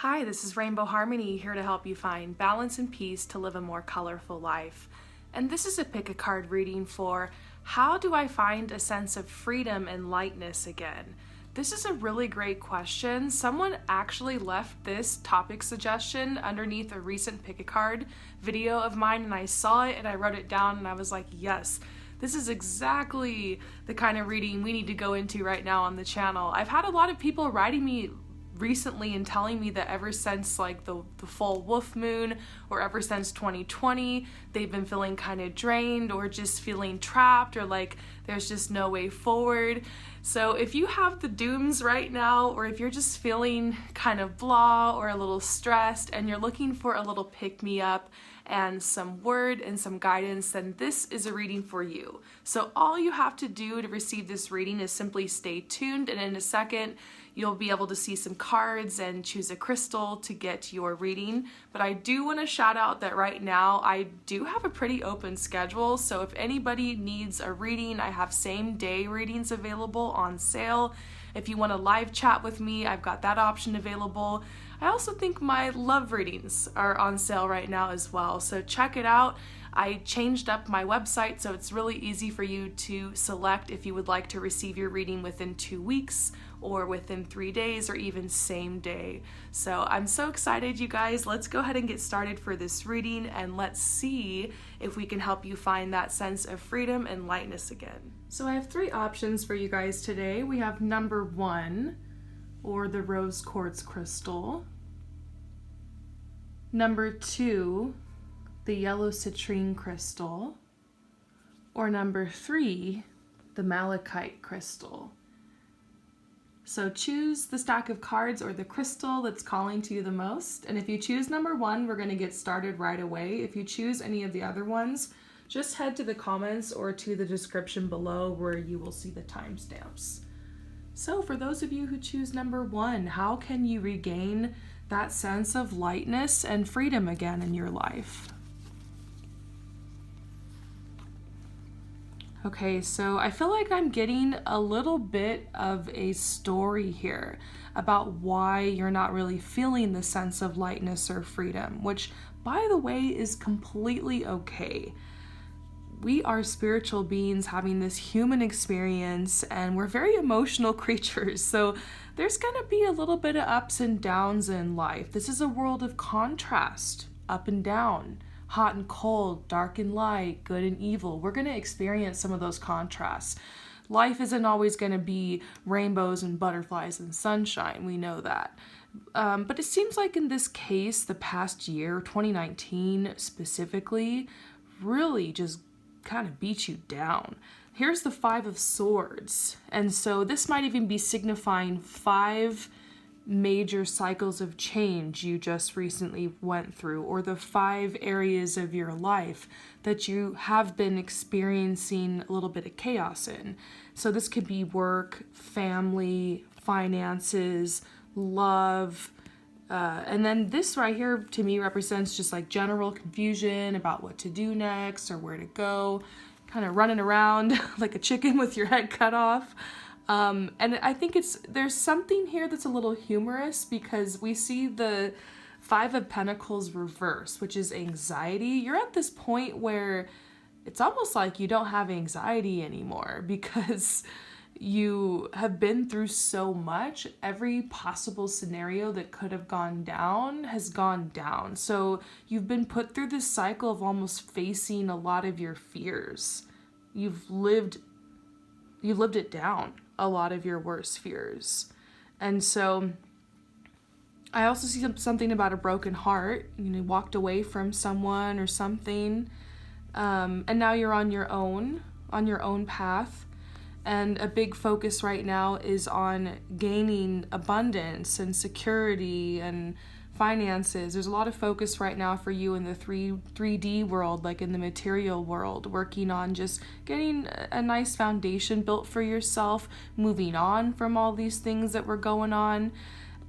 Hi, this is Rainbow Harmony here to help you find balance and peace to live a more colorful life. And this is a pick a card reading for how do I find a sense of freedom and lightness again? This is a really great question. Someone actually left this topic suggestion underneath a recent pick a card video of mine, and I saw it and I wrote it down and I was like, yes, this is exactly the kind of reading we need to go into right now on the channel. I've had a lot of people writing me recently and telling me that ever since like the full wolf moon or ever since 2020 they've been feeling kind of drained or just feeling trapped or like there's just no way forward. So if you have the dooms right now, or if you're just feeling kind of blah or a little stressed and you're looking for a little pick-me-up and some word and some guidance, then this is a reading for you. So all you have to do to receive this reading is simply stay tuned, and in a second you'll be able to see some cards and choose a crystal to get your reading. But I do want to shout out that right now I do have a pretty open schedule, so if anybody needs a reading, I have same day readings available on sale. If you want to live chat with me, I've got that option available. I also think my love readings are on sale right now as well, so check it out. I changed up my website so it's really easy for you to select if you would like to receive your reading within 2 weeks or within 3 days or even same day. So I'm so excited, you guys. Let's go ahead and get started for this reading, and let's see if we can help you find that sense of freedom and lightness again. So I have 3 options for you guys today. We have number 1, or the rose quartz crystal. Number 2, the yellow citrine crystal. Or number 3, the malachite crystal. So choose the stack of cards or the crystal that's calling to you the most. And if you choose number 1, we're going to get started right away. If you choose any of the other ones, just head to the comments or to the description below where you will see the timestamps. So for those of you who choose number 1, how can you regain that sense of lightness and freedom again in your life? Okay, so I feel like I'm getting a little bit of a story here about why you're not really feeling the sense of lightness or freedom, which, by the way, is completely okay. We are spiritual beings having this human experience, and we're very emotional creatures, so there's gonna be a little bit of ups and downs in life. This is a world of contrast, up and down, hot and cold, dark and light, good and evil. We're gonna experience some of those contrasts. Life isn't always gonna be rainbows and butterflies and sunshine, we know that. But it seems like in this case, the past year, 2019 specifically, really just kind of beat you down. Here's the 5 of Swords, and so this might even be signifying 5 major cycles of change you just recently went through, or the 5 areas of your life that you have been experiencing a little bit of chaos in. So this could be work, family, finances, love, and then this right here to me represents just like general confusion about what to do next or where to go, kind of running around like a chicken with your head cut off. And I think there's something here that's a little humorous because we see the 5 of Pentacles reverse, which is anxiety. You're at this point where it's almost like you don't have anxiety anymore because you have been through so much. Every possible scenario that could have gone down has gone down. So you've been put through this cycle of almost facing a lot of your fears. You've lived it down, a lot of your worst fears. And so I also see something about a broken heart. You know, walked away from someone or something, and now you're on your own path. And a big focus right now is on gaining abundance and security and finances. There's a lot of focus right now for you in the 3D world, like in the material world, working on just getting a nice foundation built for yourself, moving on from all these things that were going on.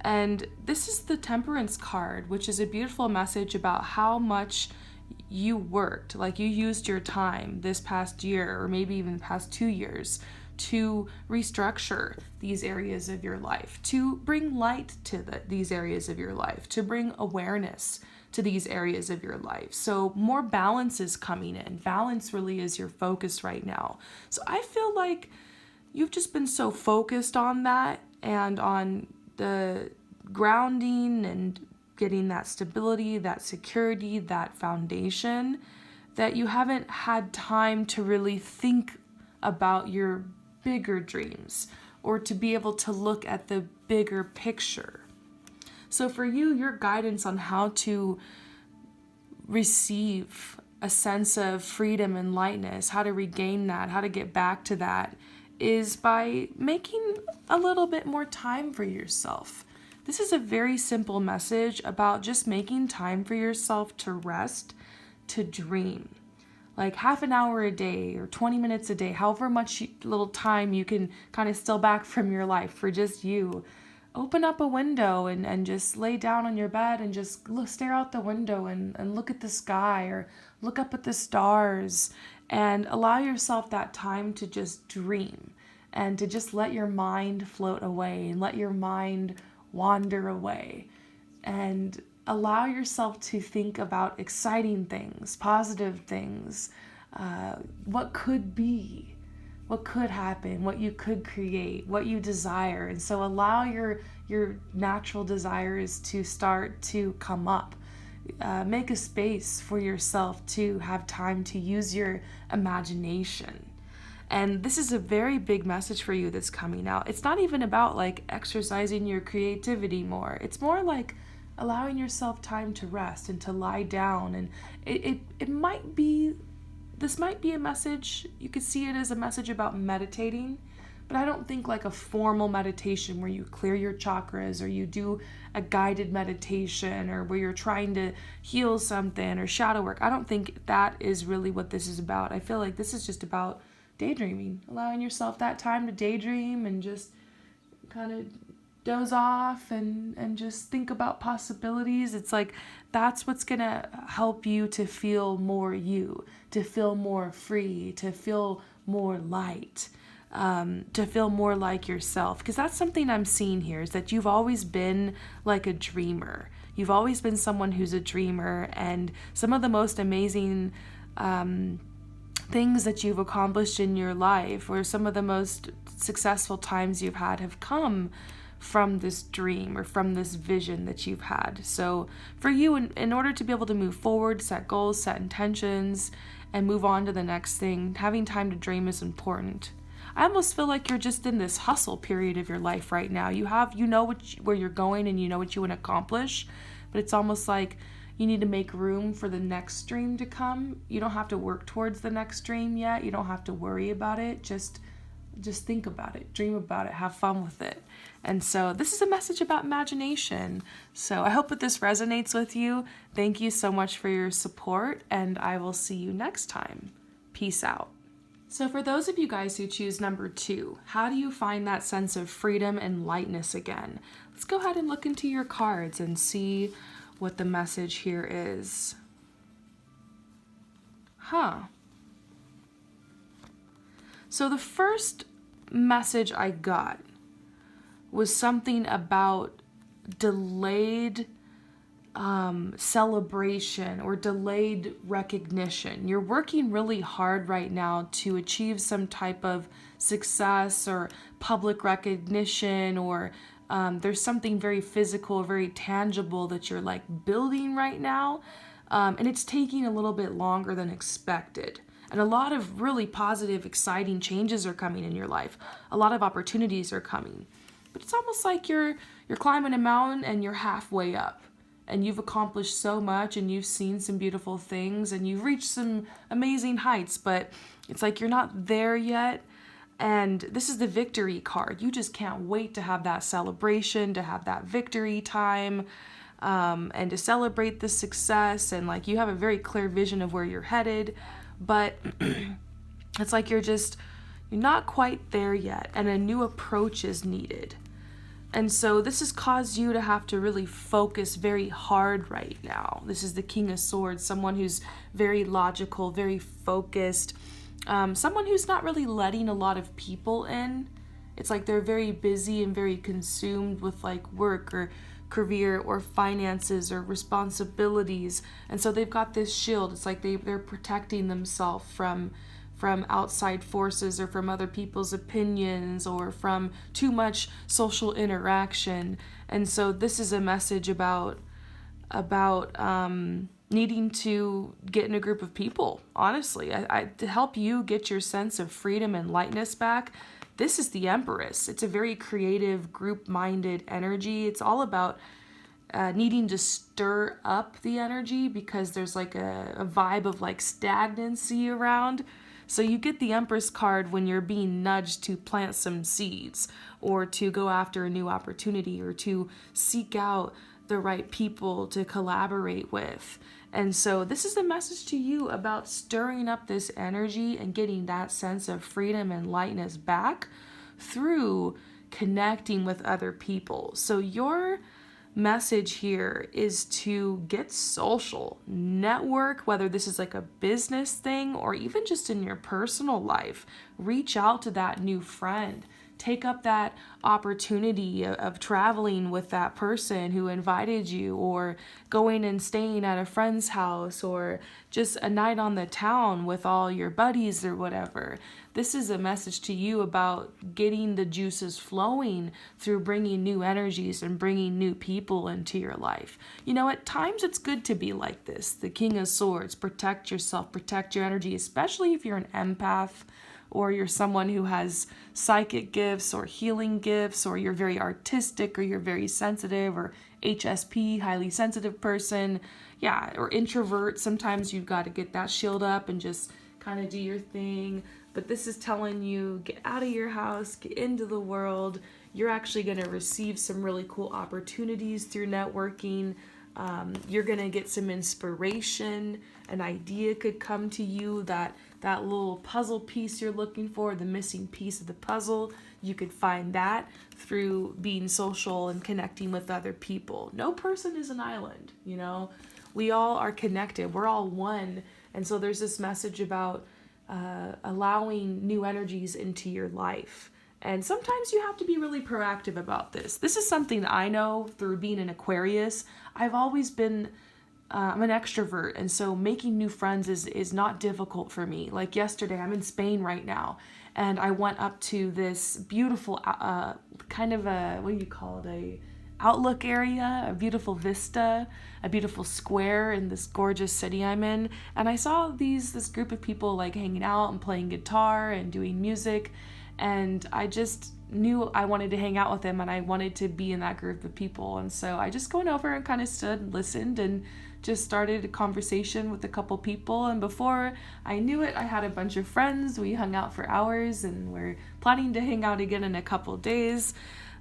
And this is the Temperance card, which is a beautiful message about how much you worked, like you used your time this past year or maybe even the past 2 years to restructure these areas of your life, to bring light to these areas of your life, to bring awareness to these areas of your life. So more balance is coming in. Balance really is your focus right now. So I feel like you've just been so focused on that and on the grounding and getting that stability, that security, that foundation, that you haven't had time to really think about your bigger dreams or to be able to look at the bigger picture. So for you, your guidance on how to receive a sense of freedom and lightness, how to regain that, how to get back to that, is by making a little bit more time for yourself. This is a very simple message about just making time for yourself to rest, to dream. Like half an hour a day or 20 minutes a day, however much little time you can kind of steal back from your life for just you. Open up a window and just lay down on your bed and just stare out the window and look at the sky or look up at the stars and allow yourself that time to just dream and to just let your mind float away and let your mind wander away and allow yourself to think about exciting things, positive things, what could be, what could happen, what you could create, what you desire. And so allow your natural desires to start to come up. Make a space for yourself to have time to use your imagination. And this is a very big message for you that's coming out. It's not even about like exercising your creativity more. It's more like allowing yourself time to rest and to lie down. And it might be, this might be a message, you could see it as a message about meditating, but I don't think like a formal meditation where you clear your chakras or you do a guided meditation or where you're trying to heal something or shadow work. I don't think that is really what this is about. I feel like this is just about daydreaming, allowing yourself that time to daydream and just kind of doze off and just think about possibilities. It's like that's what's gonna help you to feel more you, to feel more free, to feel more light, to feel more like yourself. Because that's something I'm seeing here, is that you've always been like a dreamer. You've always been someone who's a dreamer, and some of the most amazing things that you've accomplished in your life, or some of the most successful times you've had, have come from this dream or from this vision that you've had. So for you, in order to be able to move forward, set goals, set intentions, and move on to the next thing, having time to dream is important. I almost feel like you're just in this hustle period of your life right now. You know where you're going and you know what you want to accomplish, but it's almost like you need to make room for the next dream to come. You don't have to work towards the next dream yet. You don't have to worry about it. Just think about it, dream about it, have fun with it. And so this is a message about imagination. So I hope that this resonates with you. Thank you so much for your support, and I will see you next time. Peace out. So for those of you guys who choose number 2, how do you find that sense of freedom and lightness again? Let's go ahead and look into your cards and see what the message here is. So the first message I got was something about delayed celebration or delayed recognition. You're working really hard right now to achieve some type of success or public recognition, or there's something very physical, very tangible that you're like building right now, and it's taking a little bit longer than expected. And a lot of really positive, exciting changes are coming in your life. A lot of opportunities are coming. But it's almost like you're climbing a mountain and you're halfway up. And you've accomplished so much and you've seen some beautiful things and you've reached some amazing heights, but it's like you're not there yet. And this is the victory card. You just can't wait to have that celebration, to have that victory time, and to celebrate the success. And like you have a very clear vision of where you're headed, but it's like you're not quite there yet, and a new approach is needed. And so this has caused you to have to really focus very hard right now. This is the King of Swords, someone who's very logical, very focused, Someone who's not really letting a lot of people in. It's like they're very busy and very consumed with like work or career or finances or responsibilities, and so they've got this shield. It's like they're protecting themselves from outside forces or from other people's opinions or from too much social interaction. And so this is a message about needing to get in a group of people. Honestly, to help you get your sense of freedom and lightness back. This is the Empress. It's a very creative, group-minded energy. It's all about needing to stir up the energy because there's like a vibe of like stagnancy around. So you get the Empress card when you're being nudged to plant some seeds or to go after a new opportunity or to seek out the right people to collaborate with. And so this is a message to you about stirring up this energy and getting that sense of freedom and lightness back through connecting with other people. So your message here is to get social, network, whether this is like a business thing or even just in your personal life. Reach out to that new friend. Take up that opportunity of traveling with that person who invited you, or going and staying at a friend's house, or just a night on the town with all your buddies or whatever. This is a message to you about getting the juices flowing through bringing new energies and bringing new people into your life. You know, at times it's good to be like this. The King of Swords, protect yourself, protect your energy, especially if you're an empath, or you're someone who has psychic gifts or healing gifts, or you're very artistic, or you're very sensitive, or HSP, highly sensitive person, or introvert. Sometimes you've got to get that shield up and just kind of do your thing. But this is telling you, get out of your house, get into the world. You're actually going to receive some really cool opportunities through networking. You're going to get some inspiration. An idea could come to you, that little puzzle piece you're looking for, the missing piece of the puzzle. You could find that through being social and connecting with other people. No person is an island, you know. We all are connected. We're all one. And so there's this message about allowing new energies into your life. And sometimes you have to be really proactive about this. This is something I know through being an Aquarius. I've always been, I'm an extrovert, and so making new friends is not difficult for me. Like yesterday, I'm in Spain right now, and I went up to this beautiful, kind of a, what do you call it, a outlook area, a beautiful vista, a beautiful square in this gorgeous city I'm in. And I saw this group of people like hanging out and playing guitar and doing music. And I just knew I wanted to hang out with them and I wanted to be in that group of people. And so I just went over and kind of stood and listened and just started a conversation with a couple people. And before I knew it, I had a bunch of friends. We hung out for hours and we're planning to hang out again in a couple days.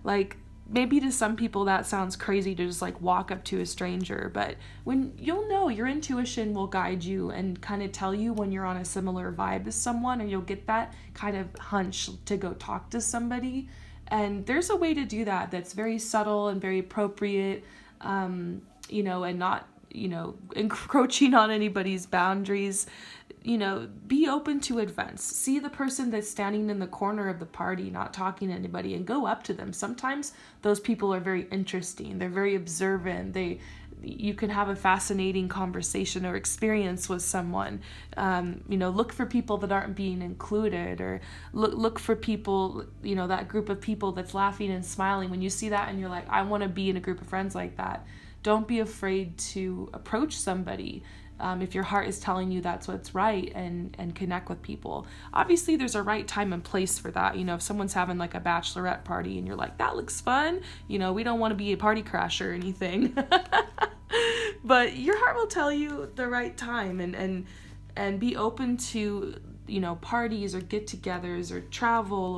Like, maybe to some people that sounds crazy to just like walk up to a stranger, but when you'll know, your intuition will guide you and kind of tell you when you're on a similar vibe as someone, or you'll get that kind of hunch to go talk to somebody. And there's a way to do that that's very subtle and very appropriate, and not, encroaching on anybody's boundaries. Be open to events. See the person that's standing in the corner of the party, not talking to anybody, and go up to them. Sometimes those people are very interesting. They're very observant. You can have a fascinating conversation or experience with someone. Look for people that aren't being included, or look for people, that group of people that's laughing and smiling. When you see that and you're like, I want to be in a group of friends like that, don't be afraid to approach somebody. If your heart is telling you that's what's right, and connect with people. Obviously, there's a right time and place for that. If someone's having like a bachelorette party and you're like, that looks fun, we don't want to be a party crasher or anything. But your heart will tell you the right time, and be open to, parties or get-togethers or travel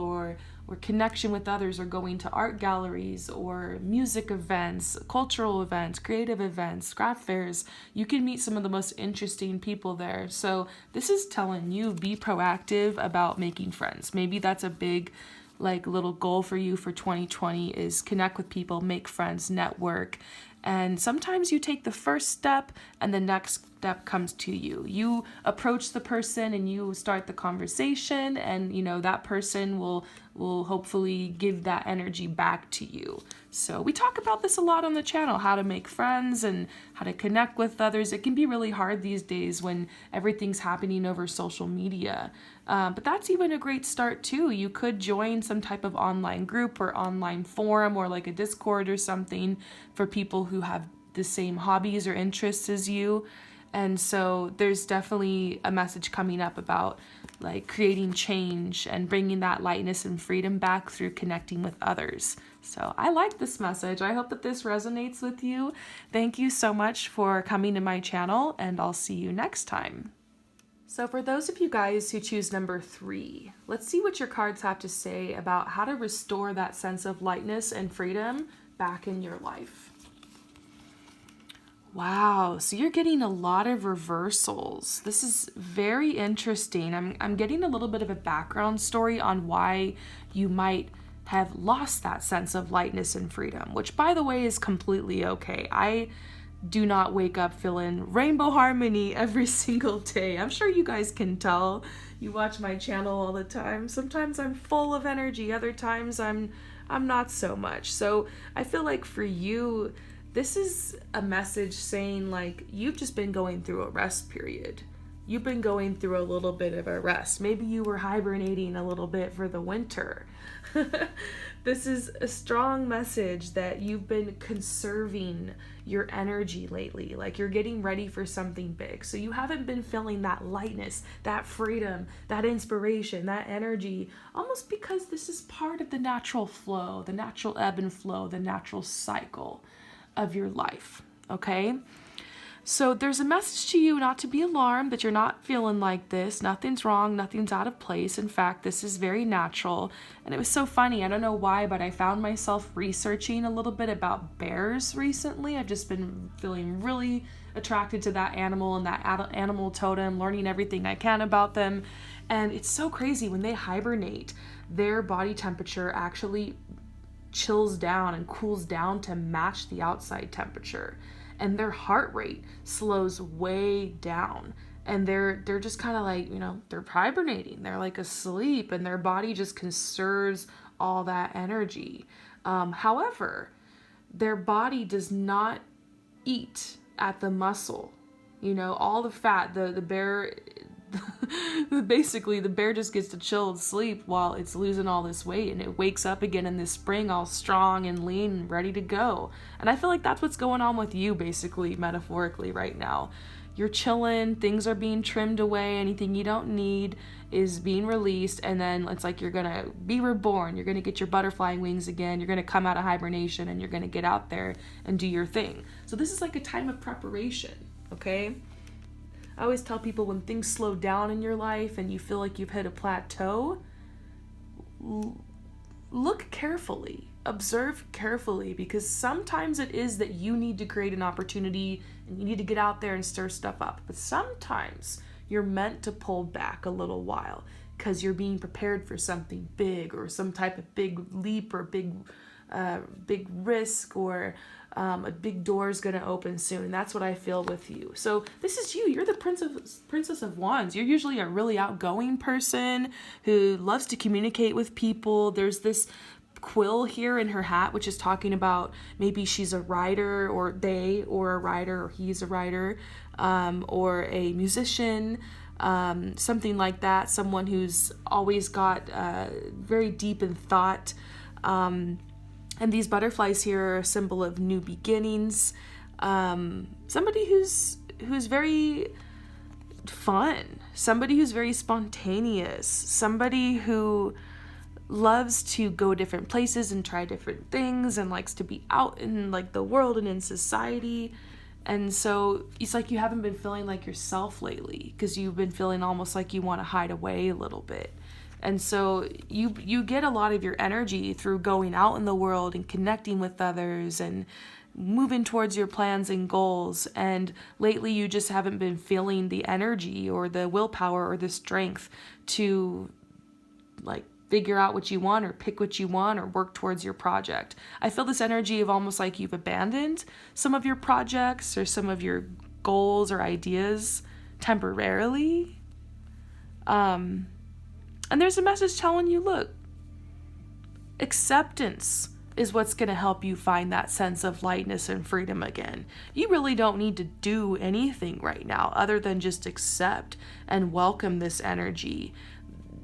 or connection with others, or going to art galleries or music events, cultural events, creative events, craft fairs. You can meet some of the most interesting people there. So this is telling you, be proactive about making friends. Maybe that's a big like little goal for you for 2020 is connect with people, make friends, network. And sometimes you take the first step and the next step comes to you. You approach the person and you start the conversation, and that person will hopefully give that energy back to you. So we talk about this a lot on the channel, how to make friends and how to connect with others. It can be really hard these days when everything's happening over social media. But that's even a great start too. You could join some type of online group or online forum or like a Discord or something for people who have the same hobbies or interests as you. And so there's definitely a message coming up about like creating change and bringing that lightness and freedom back through connecting with others. So I like this message. I hope that this resonates with you. Thank you so much for coming to my channel, and I'll see you next time. So for those of you guys who choose number 3, let's see what your cards have to say about how to restore that sense of lightness and freedom back in your life. Wow, so you're getting a lot of reversals. This is very interesting. I'm getting a little bit of a background story on why you might have lost that sense of lightness and freedom, which by the way is completely okay. I do not wake up feeling rainbow harmony every single day. I'm sure you guys can tell. You watch my channel all the time. Sometimes I'm full of energy, other times I'm not so much. So I feel like for you, this is a message saying like you've just been going through a rest period. You've been going through a little bit of a rest. Maybe you were hibernating a little bit for the winter. This is a strong message that you've been conserving your energy lately. Like you're getting ready for something big. So you haven't been feeling that lightness, that freedom, that inspiration, that energy, almost because this is part of the natural flow, the natural ebb and flow, the natural cycle of your life, okay? So there's a message to you not to be alarmed that you're not feeling like this. Nothing's wrong, nothing's out of place. In fact, this is very natural. And it was so funny, I don't know why, but I found myself researching a little bit about bears recently. I've just been feeling really attracted to that animal and that animal totem, learning everything I can about them. And it's so crazy, when they hibernate, their body temperature actually chills down and cools down to match the outside temperature, and their heart rate slows way down, and they're just kind of like, they're hibernating, they're like asleep, and their body just conserves all that energy. However, their body does not eat at the muscle, all the fat, the bear basically the bear just gets to chill and sleep while it's losing all this weight, and it wakes up again in the spring all strong and lean and ready to go. And I feel like that's what's going on with you, basically, metaphorically right now. You're chilling, things are being trimmed away, anything you don't need is being released, and then it's like you're gonna be reborn, you're gonna get your butterfly wings again, you're gonna come out of hibernation, and you're gonna get out there and do your thing. So this is like a time of preparation, okay? I always tell people, when things slow down in your life and you feel like you've hit a plateau, look carefully, observe carefully, because sometimes it is that you need to create an opportunity and you need to get out there and stir stuff up. But sometimes you're meant to pull back a little while because you're being prepared for something big, or some type of big leap, or big risk, or a big door is going to open soon. That's what I feel with you. So this is you. You're the Princess of Wands. You're usually a really outgoing person who loves to communicate with people. There's this quill here in her hat, which is talking about maybe she's a writer, or a writer, or he's a writer, or a musician, something like that. Someone who's always got very deep in thought. And these butterflies here are a symbol of new beginnings. Somebody who's very fun, somebody who's very spontaneous, somebody who loves to go different places and try different things, and likes to be out in like the world and in society. And so it's like you haven't been feeling like yourself lately, because you've been feeling almost like you want to hide away a little bit. And so you get a lot of your energy through going out in the world and connecting with others and moving towards your plans and goals. And lately you just haven't been feeling the energy or the willpower or the strength to like figure out what you want or pick what you want or work towards your project. I feel this energy of almost like you've abandoned some of your projects or some of your goals or ideas temporarily. And there's a message telling you, look, acceptance is what's going to help you find that sense of lightness and freedom again. You really don't need to do anything right now other than just accept and welcome this energy.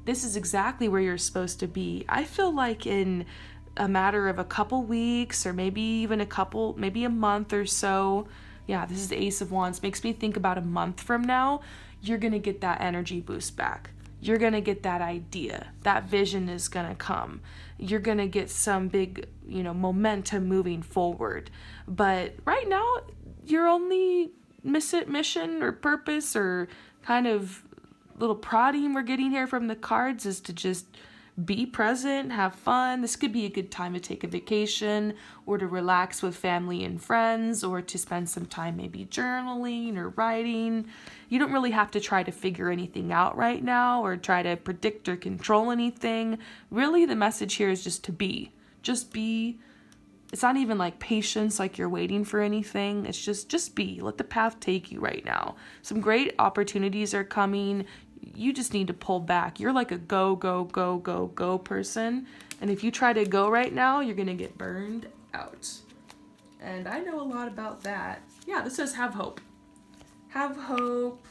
This is exactly where you're supposed to be. I feel like in a matter of a couple weeks or maybe even maybe a month or so. Yeah, this is the Ace of Wands. Makes me think about a month from now, you're going to get that energy boost back. You're going to get that idea. That vision is going to come. You're going to get some big, momentum moving forward. But right now, your only mission or purpose or kind of little prodding we're getting here from the cards is to just be present, have fun. This could be a good time to take a vacation or to relax with family and friends or to spend some time maybe journaling or writing. You don't really have to try to figure anything out right now or try to predict or control anything. Really, the message here is just to be. Just be. It's not even like patience, like you're waiting for anything. It's just be. Let the path take you right now. Some great opportunities are coming. You just need to pull back. You're like a go, go, go, go, go person. And if you try to go right now, you're going to get burned out. And I know a lot about that. Yeah, this says have hope. Have hope.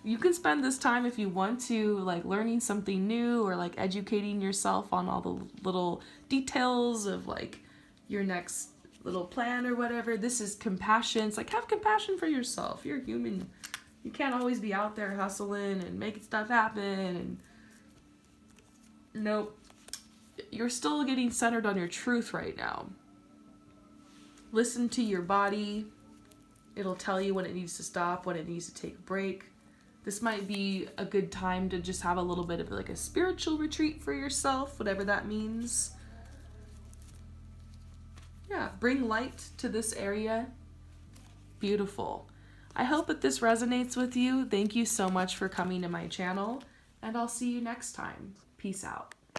You can spend this time if you want to, like learning something new or like educating yourself on all the little details of like your next little plan or whatever. This is compassion. It's like have compassion for yourself. You're human. You can't always be out there hustling and making stuff happen. And nope. You're still getting centered on your truth right now. Listen to your body. It'll tell you when it needs to stop, when it needs to take a break. This might be a good time to just have a little bit of like a spiritual retreat for yourself, whatever that means. Yeah, bring light to this area. Beautiful. I hope that this resonates with you. Thank you so much for coming to my channel, and I'll see you next time. Peace out.